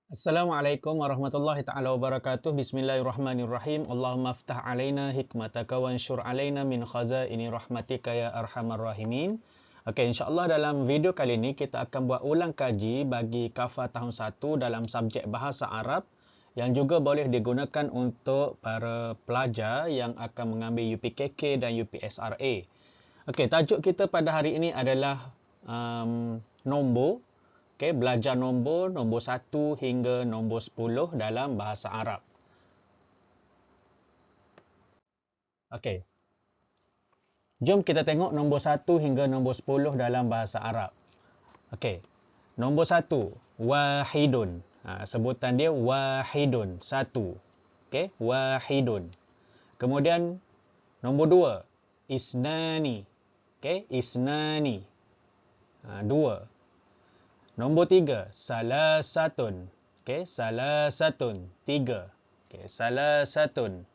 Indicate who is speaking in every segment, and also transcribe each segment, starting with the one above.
Speaker 1: Assalamualaikum warahmatullahi taala wabarakatuh. Bismillahirrahmanirrahim. Allahumma aftah alaina hikmataka wansyur alaina min khazaini rahmatika ya arhamar rahimin. Okey, insya-Allah dalam video kali ini kita akan buat ulang kaji bagi KAFA tahun 1 dalam subjek bahasa Arab yang juga boleh digunakan untuk para pelajar yang akan mengambil UPKK dan UPSRA. Okey, tajuk kita pada hari ini adalah nombor. Okey, belajar nombor 1 hingga nombor 10 dalam bahasa Arab. Okey. Jom kita tengok nombor 1 hingga nombor 10 dalam bahasa Arab. Okey. Nombor 1, wahidun. Sebutan dia wahidun, satu. Okey, wahidun. Kemudian nombor 2, isnani. Okey, isnani. Dua. Nombor 3, salasatun. Okey, salasatun, tiga. Okey, salasatun.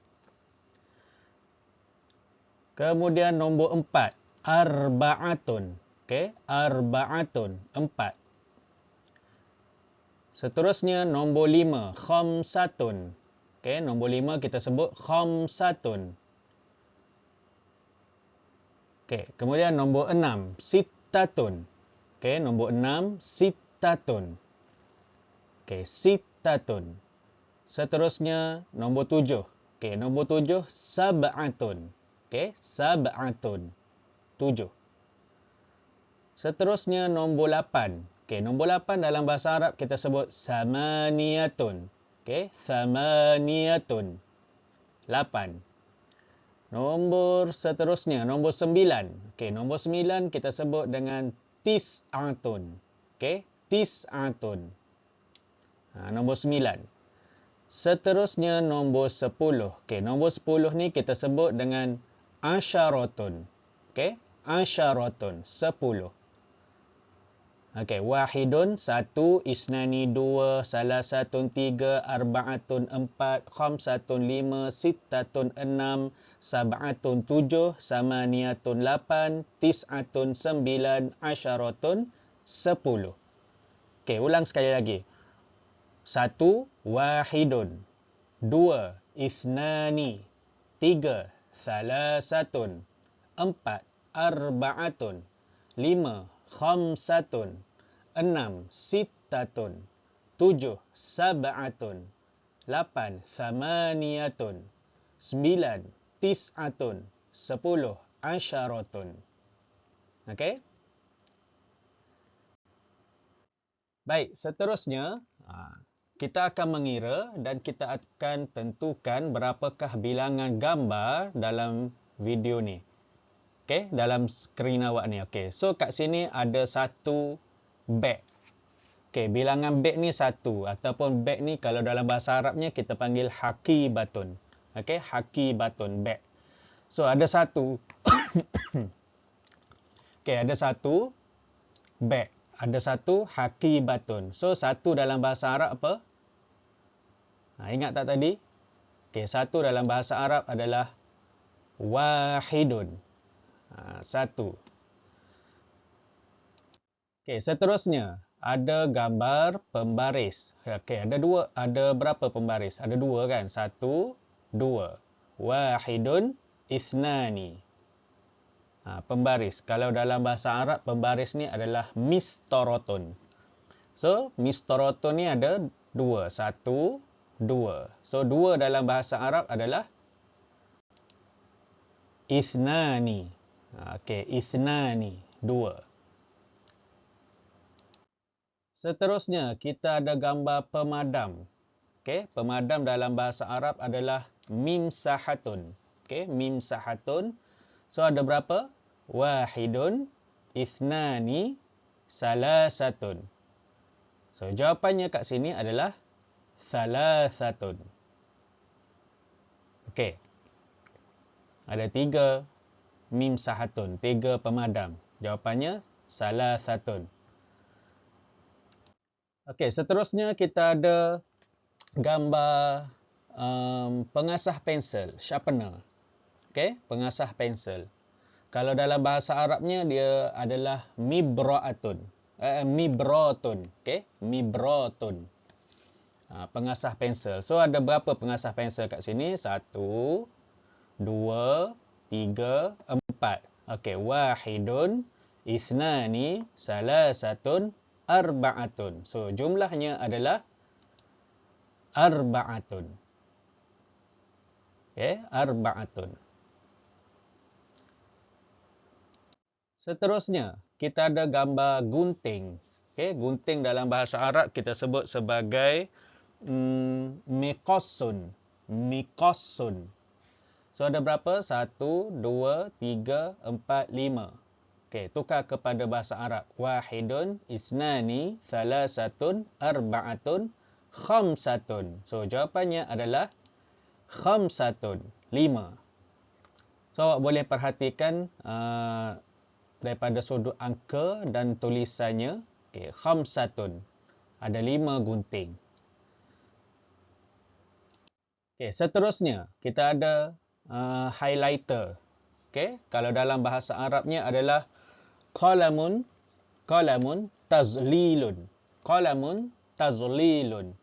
Speaker 1: Kemudian nombor 4, arba'atun. Okey, arba'atun, empat. Seterusnya nombor 5, khamsatun. Okey, nombor 5 kita sebut khamsatun. Okey, kemudian nombor 6, sittatun. Okey, nombor 6, sittatun. Okey, sittatun. Seterusnya nombor 7. Okey, nombor 7, sab'atun. Okey, sab'atun. 7. Seterusnya nombor 8. Okey, nombor 8 dalam bahasa Arab kita sebut samaniyatun. Okey, samaniyatun. 8. Nombor seterusnya, nombor 9. Okey, nombor 9 kita sebut dengan tis'atun. Okey, tis'atun. Nombor 9. Seterusnya nombor 10. Okey, nombor 10 ni kita sebut dengan asyaratun. Okey, asyaratun, 10. Okey, wahidun, 1, isnani, 2, salasatun, 3, arba'atun, 4, khamsatun, 5, sittatun, 6, sab'atun, 7, samaniyatun, 8, tis'atun, 9, asyaratun, 10. Okey, ulang sekali lagi. 1, wahidun. 2, isnani. 3, salasatun. 4, arba'atun. 5, khamsatun. 6, sittatun. 7, sab'atun. 8, samaniyatun. 9, tis'atun. 10, asyaratun. Okey? Baik, seterusnya kita akan mengira dan kita akan tentukan berapakah bilangan gambar dalam video ni. Okey, dalam skrin awak ni. Okey, so kat sini ada satu beg. Okey, bilangan beg ni satu ataupun beg ni kalau dalam bahasa Arabnya kita panggil haqibatun. Okey, haqibatun beg. So ada satu. Okey, ada satu beg. Ada satu haqibatun. So satu dalam bahasa Arab apa? Ingat tak tadi? Okey, satu dalam bahasa Arab adalah wahidun. Satu. Okey, seterusnya ada gambar pembaris. Okey, ada berapa pembaris? Ada dua kan? Satu, dua. Wahidun, ithnani. Pembaris. Kalau dalam bahasa Arab, pembaris ni adalah mistaratun. So, mistaratun ni ada dua. Satu, dua. So, dua dalam bahasa Arab adalah ithnani. Okey, ithnani. Dua. Seterusnya, kita ada gambar pemadam. Okey, pemadam dalam bahasa Arab adalah mimsahatun. Okey, mimsahatun. So, ada berapa? Wahidun, ithnani, salasatun. So, jawapannya kat sini adalah salasatun. Okey. Ada tiga mimsahatun, tiga pemadam. Jawapannya salasatun. Okey, seterusnya kita ada gambar pengasah pensel, sharpener. Okey, pengasah pensel. Kalau dalam bahasa Arabnya dia adalah mibratun. Mibratun. Okey, mibratun. pengasah pensel. So ada berapa pengasah pensel kat sini? 1, 2, 3, 4. Okey, wahidun, ithnani, salasatun, arba'atun. So jumlahnya adalah arba'atun. Okey, arba'atun. Seterusnya, kita ada gambar gunting. Okey, gunting dalam bahasa Arab kita sebut sebagai miqassun. Miqassun. So ada berapa? 1, 2, 3, 4, 5. Okey, tukar kepada bahasa Arab. Wahidun, isnani, thalasatun, arba'atun, khamsatun. So jawapannya adalah khamsatun, 5. So awak boleh perhatikan daripada sudut angka dan tulisannya. Okey, khamsatun. Ada 5 gunting. Okey, seterusnya kita ada highlighter. Okey, kalau dalam bahasa Arabnya adalah qalamun, qalamun tazlilun. Qalamun tazlilun.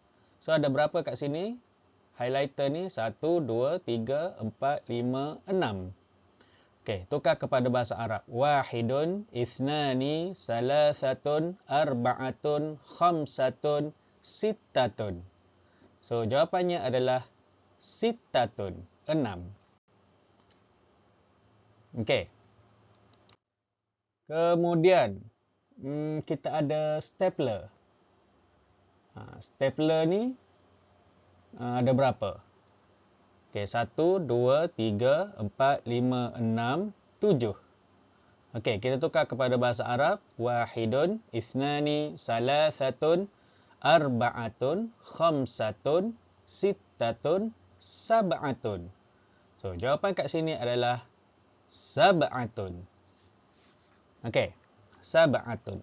Speaker 1: So ada berapa kat sini? Highlighter ni 1, 2, 3, 4, 5, 6. Okey, tukar kepada bahasa Arab. Wahidun, ithnani, salasatun, arba'atun, khamsatun, sittatun. So jawapannya adalah sittatun, 6. Okey. Kemudian kita ada stapler. Stapler ni ada berapa? Okey, 1, 2, 3, 4, 5, 6, 7. Okey, kita tukar kepada bahasa Arab. Wahidun, ithnani, salasatun, arba'atun, khamsatun, sittatun, sab'atun. So, jawapan kat sini adalah sab'atun. Okey, sab'atun.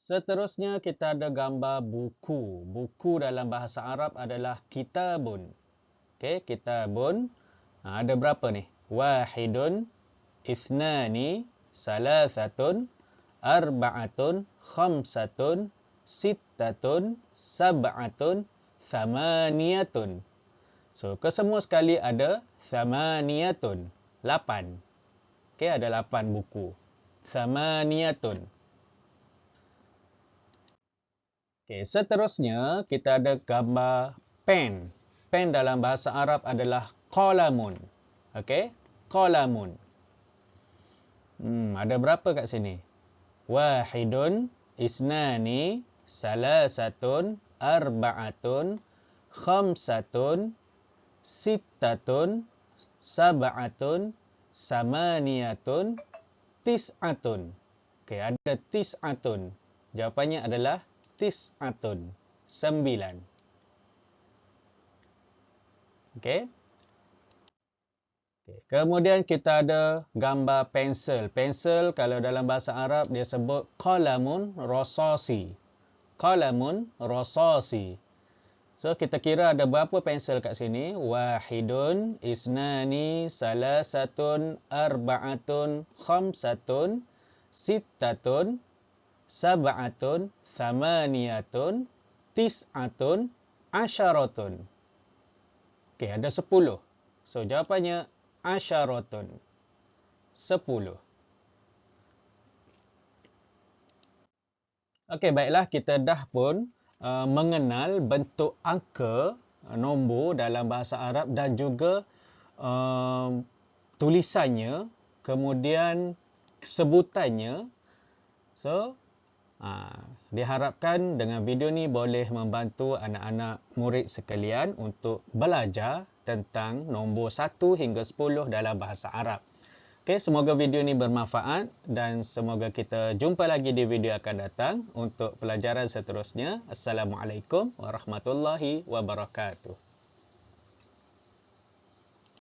Speaker 1: Seterusnya kita ada gambar buku. Buku dalam bahasa Arab adalah kitabun. Okey, kitabun. Ada berapa ni? Wahidun, ithnani, salasatun, arba'atun, khamsatun, sittatun, sab'atun, thamaniyatun. So, kesemua sekali ada thamaniyatun. 8. Okey, ada 8 buku. Thamaniyatun. Okey, seterusnya kita ada gambar pen. Pen dalam bahasa Arab adalah qalamun. Okey, qalamun. Ada berapa kat sini? Wahidun, isnani, salasatun, arba'atun, khamsatun, sittatun, sab'atun, samaniyatun, tis'atun. Okey, ada tis'atun. Jawapannya adalah tis'atun, 9. Okey. Kemudian kita ada gambar pensel. Pensel kalau dalam bahasa Arab dia sebut qalamun rasasi. Qalamun rasasi. So kita kira ada berapa pensel kat sini? Wahidun, isnani, salasatun, arba'atun, khamsatun, sittatun, sab'atun, thamaniyatun, tis'atun, asyaratun. Okey, ada 10. So jawapannya asyaratun. 10. Okey, baiklah, kita dah pun mengenal bentuk angka, nombor dalam bahasa Arab dan juga tulisannya, kemudian sebutannya. So, diharapkan dengan video ni boleh membantu anak-anak murid sekalian untuk belajar tentang nombor 1 hingga 10 dalam bahasa Arab. Okey, semoga video ni bermanfaat dan semoga kita jumpa lagi di video akan datang untuk pelajaran seterusnya. Assalamualaikum warahmatullahi wabarakatuh.